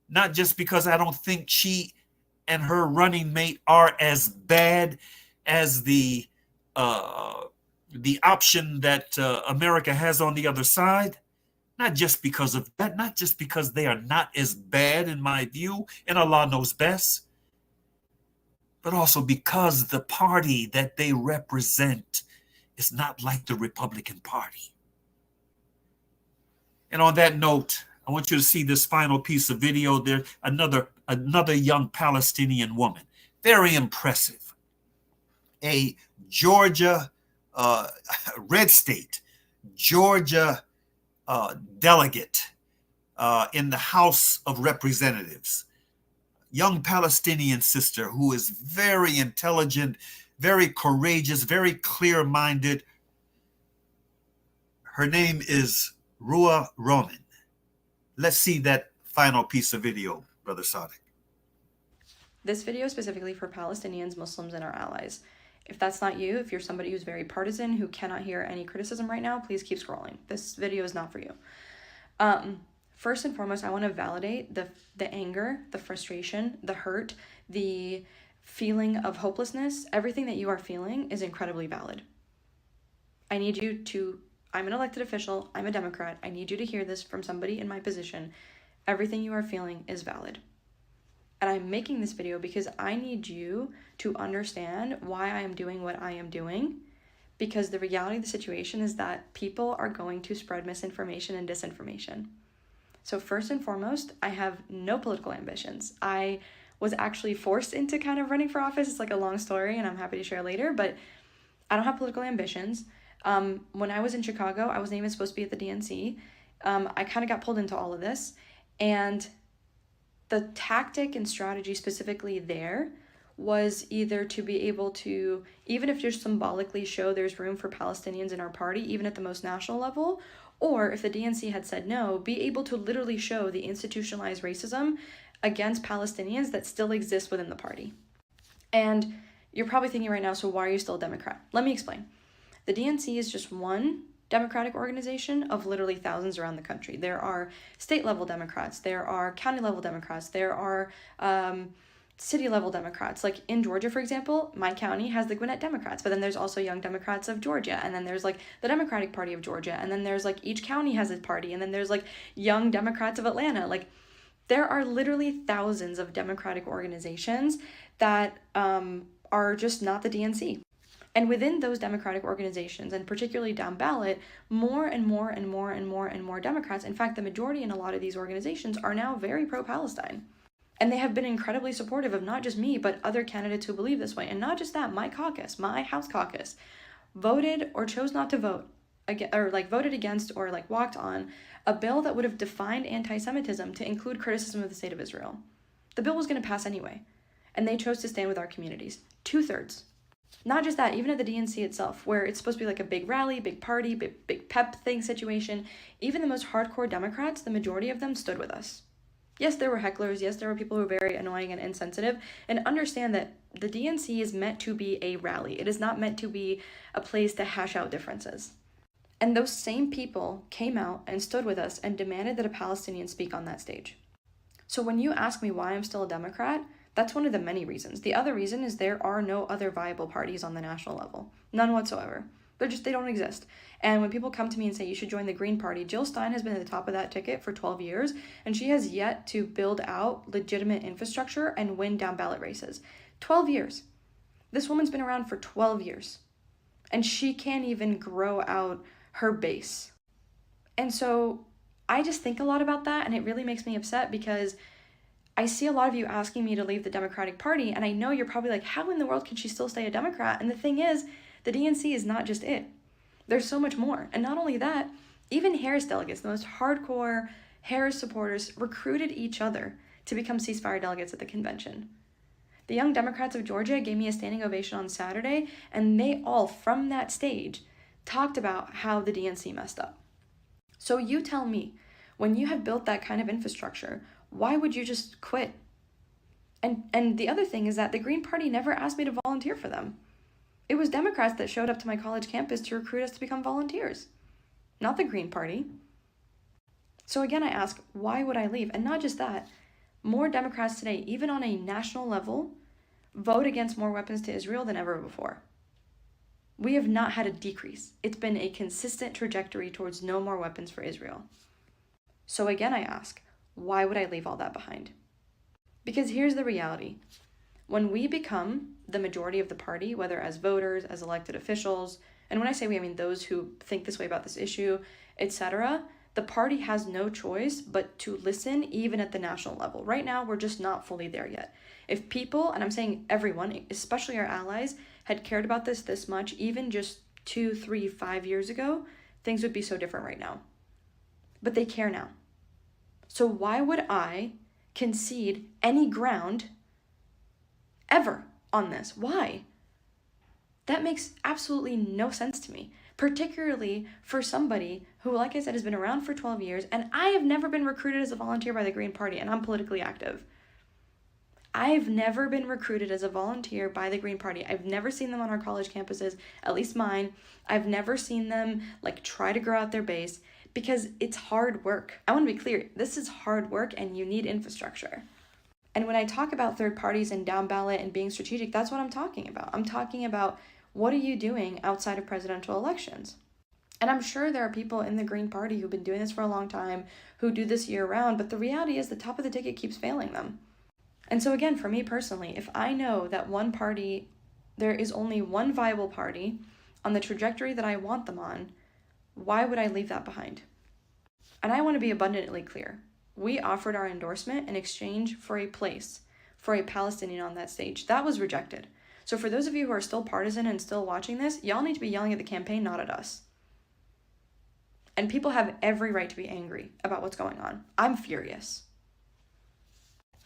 Not just because I don't think she and her running mate are as bad as the option that America has on the other side. Not just because of that, not just because they are not as bad in my view, and Allah knows best, but also because the party that they represent is not like the Republican Party. And on that note, I want you to see this final piece of video. There, another young Palestinian woman, very impressive. A Georgia, red state, Georgia delegate in the House of Representatives. Young Palestinian sister who is very intelligent, very courageous, very clear-minded. Her name is Rua Roman. Let's see that final piece of video, Brother Sadiq. This video is specifically for Palestinians, Muslims, and our allies. If that's not you, if you're somebody who's very partisan, who cannot hear any criticism right now, please keep scrolling. This video is not for you. First and foremost, I want to validate the anger, the frustration, the hurt, the feeling of hopelessness. Everything that you are feeling is incredibly valid. I need you to, I'm an elected official, I'm a Democrat, I need you to hear this from somebody in my position. Everything you are feeling is valid. And I'm making this video because I need you to understand why I am doing what I am doing, because the reality of the situation is that people are going to spread misinformation and disinformation. So first and foremost, I have no political ambitions. I was actually forced into kind of running for office. It's like a long story and I'm happy to share later, but I don't have political ambitions. When I was in Chicago, I wasn't even supposed to be at the DNC. I kind of got pulled into all of this, and the tactic and strategy specifically there was either to be able to, even if just symbolically show there's room for Palestinians in our party, even at the most national level, or if the DNC had said no, be able to literally show the institutionalized racism against Palestinians that still exists within the party. And you're probably thinking right now, so why are you still a Democrat? Let me explain. The DNC is just one Democratic organization of literally thousands around the country. There are state-level Democrats, there are county-level Democrats, there are city-level Democrats. Like in Georgia, for example, my county has the Gwinnett Democrats, but then there's also Young Democrats of Georgia, and then there's like the Democratic Party of Georgia, and then there's like each county has its party, and then there's like Young Democrats of Atlanta. Like there are literally thousands of Democratic organizations that are just not the DNC. And within those Democratic organizations, and particularly down ballot, more and more and more and more and more Democrats, in fact, the majority in a lot of these organizations are now very pro-Palestine. And they have been incredibly supportive of not just me, but other candidates who believe this way. And not just that, my caucus, my House caucus, voted or chose not to vote, or like voted against or like walked on a bill that would have defined anti-Semitism to include criticism of the state of Israel. The bill was going to pass anyway, and they chose to stand with our communities. 2/3. Not just that, even at the DNC itself, where it's supposed to be like a big rally, big party, big pep thing situation, even the most hardcore Democrats, the majority of them stood with us. Yes, there were hecklers. Yes, there were people who were very annoying and insensitive. And understand that The DNC is meant to be a rally. It is not meant to be a place to hash out differences. And those same people came out and stood with us and demanded that a Palestinian speak on that stage. So when you ask me why I'm still a Democrat, that's one of the many reasons. The other reason is there are no other viable parties on the national level. None whatsoever. They don't exist. And when people come to me and say you should join the Green Party, Jill Stein has been at the top of that ticket for 12 years, and she has yet to build out legitimate infrastructure and win down ballot races. 12 years. This woman's been around for 12 years, and she can't even grow out her base. And so I just think a lot about that, and it really makes me upset because I see a lot of you asking me to leave the Democratic Party, and I know you're probably like, how in the world can she still stay a Democrat? And the thing is, the DNC is not just it. There's so much more. And not only that, even Harris delegates, the most hardcore Harris supporters, recruited each other to become ceasefire delegates at the convention. The Young Democrats of Georgia gave me a standing ovation on Saturday, and they all, from that stage, talked about how the DNC messed up. So you tell me, when you have built that kind of infrastructure, why would you just quit? And the other thing is that the Green Party never asked me to volunteer for them. It was Democrats that showed up to my college campus to recruit us to become volunteers, not the Green Party. So again, I ask, why would I leave? And not just that, more Democrats today, even on a national level, vote against more weapons to Israel than ever before. We have not had a decrease. It's been a consistent trajectory towards no more weapons for Israel. So again, I ask, why would I leave all that behind? Because here's the reality. When we become the majority of the party, whether as voters, as elected officials, and when I say we, I mean those who think this way about this issue, etc., the party has no choice but to listen even at the national level. Right now, we're just not fully there yet. If people, and I'm saying everyone, especially our allies, had cared about this much, even just 2, 3, 5 years ago, things would be so different right now. But they care now. So why would I concede any ground ever on this? Why? That makes absolutely no sense to me, particularly for somebody who, like I said, has been around for 12 years, and I have never been recruited as a volunteer by the Green Party, and I'm politically active. I've never been recruited as a volunteer by the Green Party. I've never seen them on our college campuses, at least mine. I've never seen them try to grow out their base because it's hard work. I want to be clear, this is hard work and you need infrastructure. And when I talk about third parties and down ballot and being strategic, that's what I'm talking about. I'm talking about what are you doing outside of presidential elections? And I'm sure there are people in the Green Party who've been doing this for a long time, who do this year round, but the reality is the top of the ticket keeps failing them. And so again, for me personally, if I know that one party, there is only one viable party on the trajectory that I want them on, why would I leave that behind? And I want to be abundantly clear. We offered our endorsement in exchange for a place for a Palestinian on that stage. That was rejected. So for those of you who are still partisan and still watching this, y'all need to be yelling at the campaign, not at us. And people have every right to be angry about what's going on. I'm furious.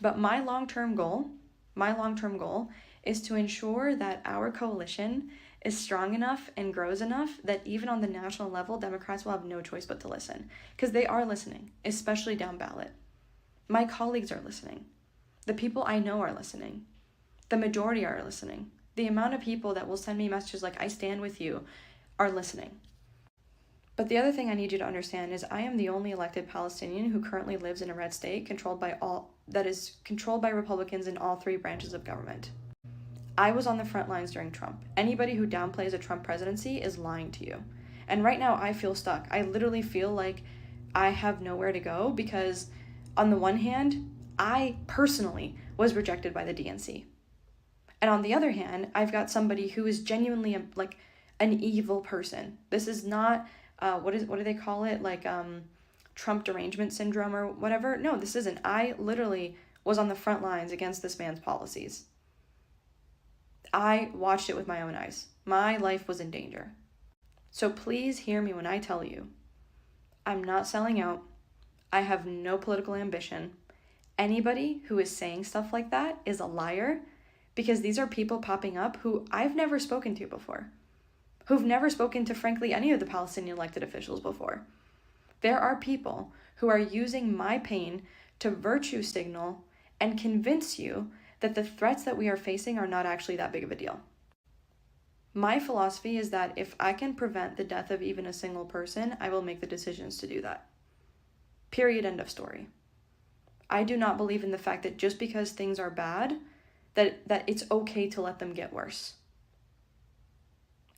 But my long-term goal is to ensure that our coalition is strong enough and grows enough that even on the national level, Democrats will have no choice but to listen. Because they are listening, especially down ballot. My colleagues are listening. The people I know are listening. The majority are listening. The amount of people that will send me messages like, I stand with you, are listening. But the other thing I need you to understand is I am the only elected Palestinian who currently lives in a red state controlled by Republicans in all three branches of government. I was on the front lines during Trump. Anybody who downplays a Trump presidency is lying to you. And right now I feel stuck. I literally feel like I have nowhere to go because on the one hand, I personally was rejected by the DNC. And on the other hand, I've got somebody who is genuinely an evil person. This is not, what do they call it? Trump derangement syndrome or whatever. No, this isn't. I literally was on the front lines against this man's policies. I watched it with my own eyes. My life was in danger. So please hear me when I tell you, I'm not selling out. I have no political ambition. Anybody who is saying stuff like that is a liar because these are people popping up who I've never spoken to before, who've never spoken to, frankly, any of the Palestinian elected officials before. There are people who are using my pain to virtue signal and convince you that the threats that we are facing are not actually that big of a deal. My philosophy is that if I can prevent the death of even a single person, I will make the decisions to do that. Period, end of story. I do not believe in the fact that just because things are bad, that it's okay to let them get worse.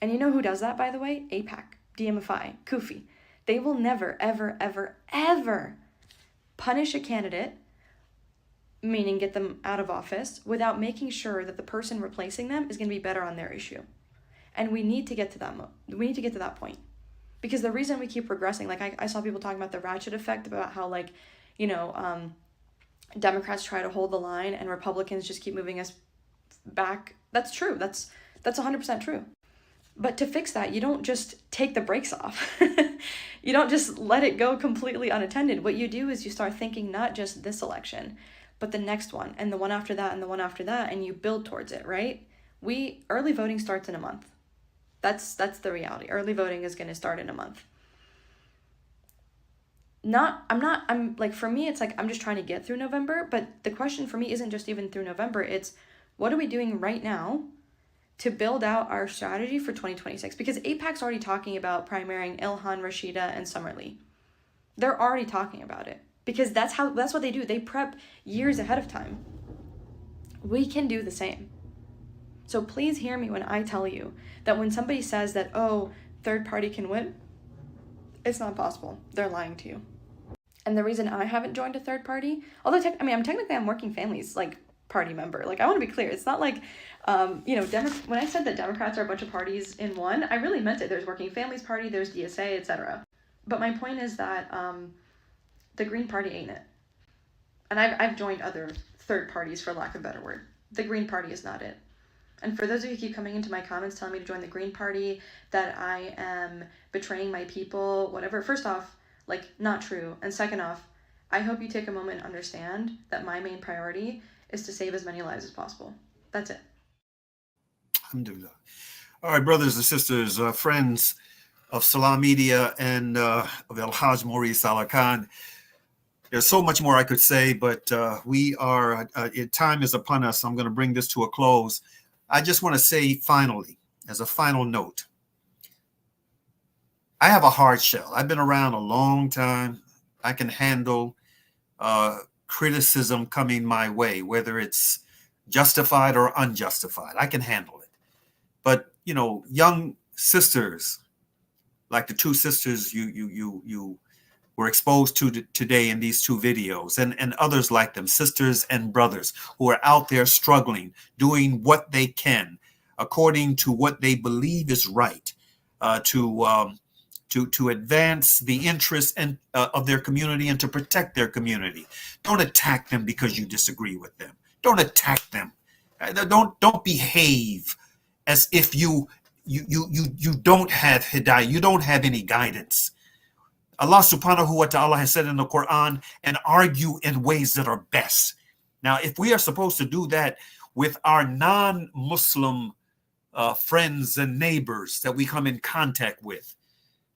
And you know who does that, by the way? AIPAC, DMFI, Kufi. They will never, ever, ever, ever punish a candidate, meaning get them out of office, without making sure that the person replacing them is going to be better on their issue. And we need to get to that. We need to get to that point, because the reason we keep progressing, like I saw people talking about the ratchet effect, about how, like, you know, Democrats try to hold the line and Republicans just keep moving us back. That's true. That's 100% true. But to fix that, you don't just take the brakes off. You don't just let it go completely unattended. What you do is you start thinking not just this election, but the next one and the one after that and the one after that, and you build towards it, right? Early voting starts in a month. That's the reality. Early voting is going to start in a month. I'm like, for me, it's like, I'm just trying to get through November, but the question for me isn't just even through November. It's, what are we doing right now to build out our strategy for 2026? Because AIPAC's already talking about primarying Ilhan, Rashida, and Summerlee. They're already talking about it, because that's what they do. They prep years ahead of time. We can do the same. So please hear me when I tell you that when somebody says that, oh, third party can win, it's not possible. They're lying to you. And the reason I haven't joined a third party, although I'm Working Families like party member. Like, I want to be clear. It's not like, when I said that Democrats are a bunch of parties in one, I really meant it. There's Working Families Party, there's DSA, etc. But my point is that the Green Party ain't it. And I've joined other third parties, for lack of a better word. The Green Party is not it. And for those of you who keep coming into my comments telling me to join the Green Party, that I am betraying my people, whatever, first off, like, not true. And second off, I hope you take a moment and understand that my main priority is to save as many lives as possible. That's it. Alhamdulillah. All right, brothers and sisters, friends of Salam Media and of El-Hajj Mauri Saalakhan. There's so much more I could say, but time is upon us. I'm going to bring this to a close. I just want to say finally, as a final note, I have a hard shell. I've been around a long time. I can handle criticism coming my way, whether it's justified or unjustified. I can handle it. But, young sisters, like the two sisters you were exposed to today in these two videos, and others like them, sisters and brothers who are out there struggling, doing what they can according to what they believe is right, to advance the interests of their community and to protect their community. Don't attack them because you disagree with them. Don't attack them. Don't behave as if you don't have hidayah, you don't have any guidance. Allah subhanahu wa ta'ala has said in the Quran, and argue in ways that are best. Now, if we are supposed to do that with our non-Muslim friends and neighbors that we come in contact with,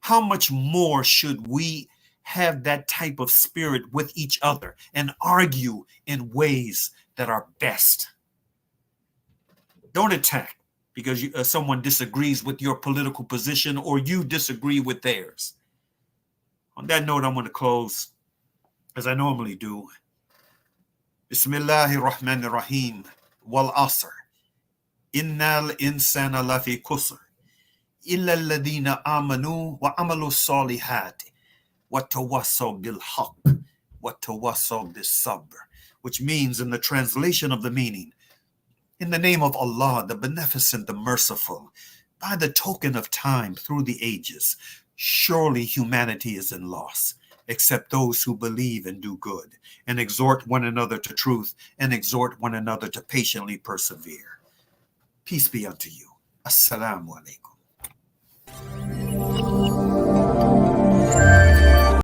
how much more should we have that type of spirit with each other and argue in ways that are best? Don't attack because someone disagrees with your political position or you disagree with theirs. On that note, I'm going to close as I normally do. Bismillahir Rahmanir Rahim. Wal Asr. Innal insana lafi kusr. Illa alladhina amanu wa amalu salihati. Wa tawassaw bil haqq. Wa tawassaw bis sabr. Which means, in the translation of the meaning, in the name of Allah, the Beneficent, the Merciful, by the token of time through the ages, surely humanity is in loss, except those who believe and do good, and exhort one another to truth, and exhort one another to patiently persevere. Peace be unto you. Assalamu alaikum.